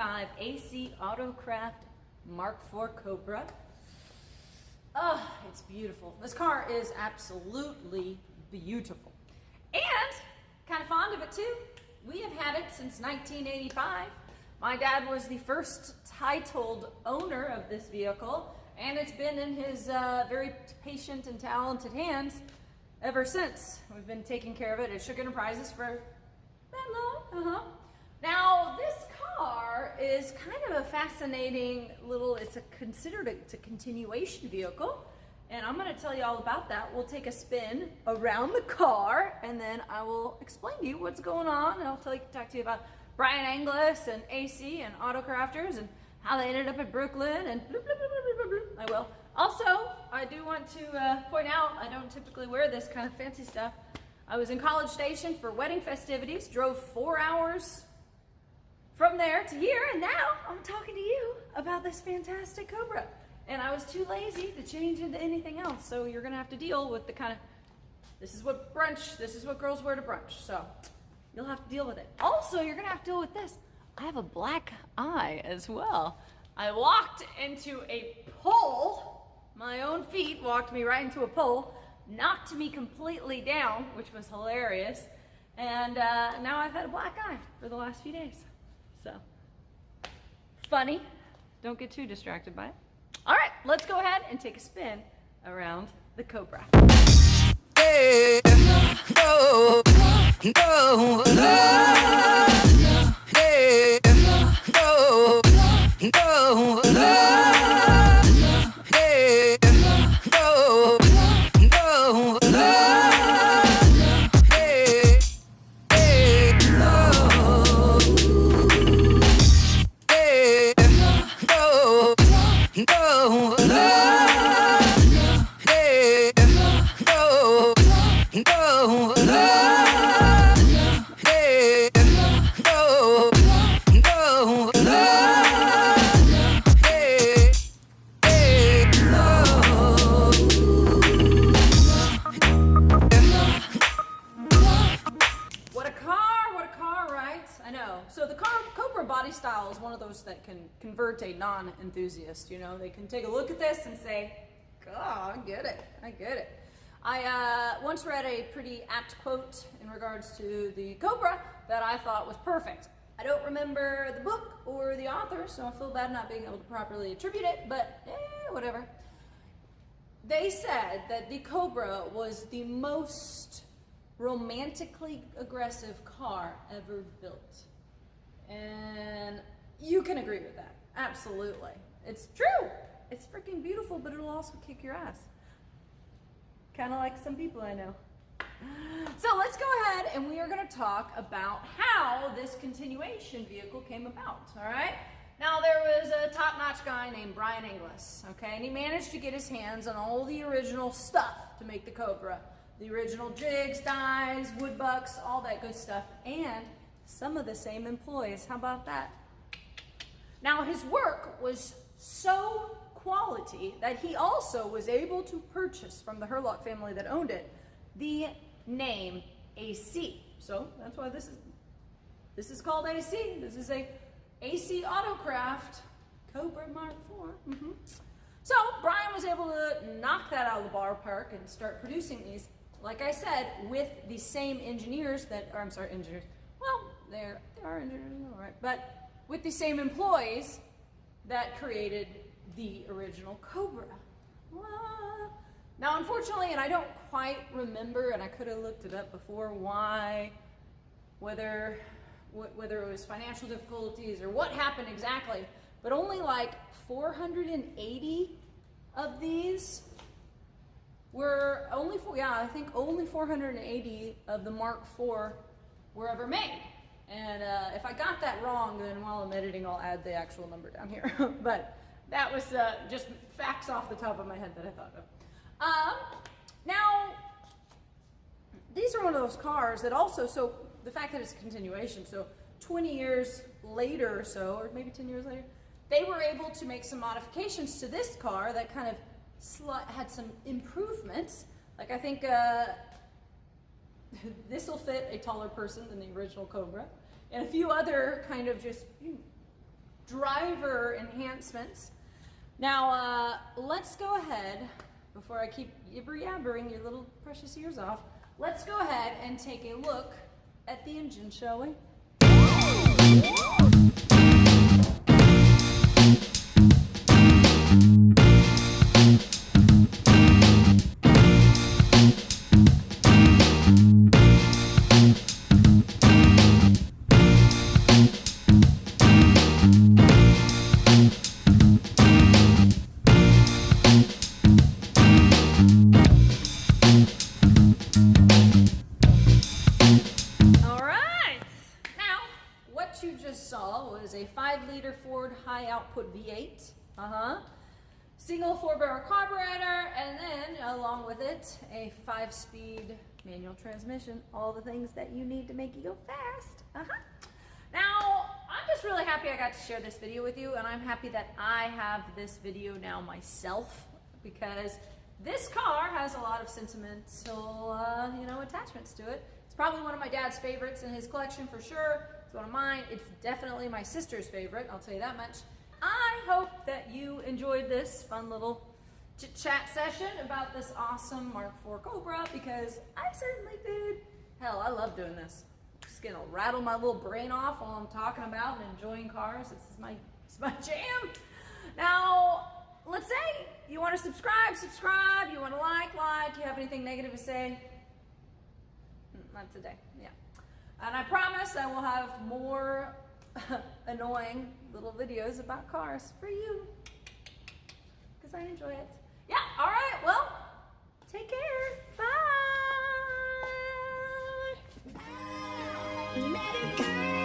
1985 AC Autokraft Mark IV Cobra. Oh, it's beautiful. This car is absolutely beautiful. And kind of fond of it too. We have had it since 1985. My dad was the first titled owner of this vehicle, and it's been in his very patient and talented hands ever since. We've been taking care of it at Sugar Enterprises for that long. Now, this car is kind of a fascinating little, it's a continuation vehicle, and I'm going to tell you all about that. We'll take a spin around the car, and then I will explain to you what's going on, and I'll talk to you about Bryan Angliss and AC and Autocrafters and how they ended up at Brooklyn and bloop, bloop, bloop, bloop, bloop, bloop. I will. Also, I do want to point out, I don't typically wear this kind of fancy stuff. I was in College Station for wedding festivities, drove 4 hours from there to here, and now I'm talking to you about this fantastic Cobra. And I was too lazy to change into anything else, so you're gonna have to deal with the kind of, this is what girls wear to brunch, so you'll have to deal with it. Also, you're gonna have to deal with this. I have a black eye as well. I walked into a pole, my own feet walked me right into a pole, knocked me completely down, which was hilarious, and now I've had a black eye for the last few days. So, funny. Don't get too distracted by it. All right, let's go ahead and take a spin around the Cobra. Hey, no, no, hey, no, no, hey, no, no, So the Cobra body style is one of those that can convert a non-enthusiast, you know. They can take a look at this and say, oh, I get it. I once read a pretty apt quote in regards to the Cobra that I thought was perfect. I don't remember the book or the author, so I feel bad not being able to properly attribute it, but whatever. They said that the Cobra was the most romantically aggressive car ever built. And you can agree with that. Absolutely. It's true. It's freaking beautiful, but it'll also kick your ass. Kind of like some people I know. So let's go ahead and we are going to talk about how this continuation vehicle came about, all right? Now, there was a top-notch guy named Bryan Angliss, okay? And he managed to get his hands on all the original stuff to make the Cobra. The original jigs, dies, wood bucks, all that good stuff. And some of the same employees. How about that? Now, his work was so quality that he also was able to purchase from the Herlock family that owned it the name AC. So that's why this is called AC. This is a AC Autokraft Cobra Mark IV. So Bryan was able to knock that out of the ballpark and start producing these, like I said, with the same engineers that, or I'm sorry, engineers. Well, they are engineers, all right, but with the same employees that created the original Cobra. Now, unfortunately, and I don't quite remember, and I could have looked it up before, why, whether it was financial difficulties or what happened exactly, but only like 480 of these were only I think only 480 of the Mark IV were ever made. And if I got that wrong, then while I'm editing, I'll add the actual number down here. But that was just facts off the top of my head that I thought of. Now, these are one of those cars that also, so the fact that it's a continuation, so 20 years later or so, or maybe 10 years later, they were able to make some modifications to this car that kind of had some improvements. Like I think this will fit a taller person than the original Cobra, and a few other kind of just driver enhancements. Now, let's go ahead, before I keep yibber-yabbering your little precious ears off, let's go ahead and take a look at the engine, shall we? A 5-liter Ford high output V8, single 4-barrel carburetor, and then along with it a 5-speed manual transmission. All the things that you need to make you go fast. Now, I'm just really happy I got to share this video with you, and I'm happy that I have this video now myself, because this car has a lot of sentimental, attachments to it. It's probably one of my dad's favorites in his collection for sure. It's one of mine. It's definitely my sister's favorite, I'll tell you that much. I hope that you enjoyed this fun little chit-chat session about this awesome Mark IV Cobra, because I certainly did. Hell, I love doing this. Just gonna rattle my little brain off while I'm talking about and enjoying cars. It's my jam. Now, let's say you want to subscribe. You want to like. You have anything negative to say? Not today, yeah. And I promise I will have more annoying little videos about cars for you, because I enjoy it. Yeah, all right, well, take care. Bye.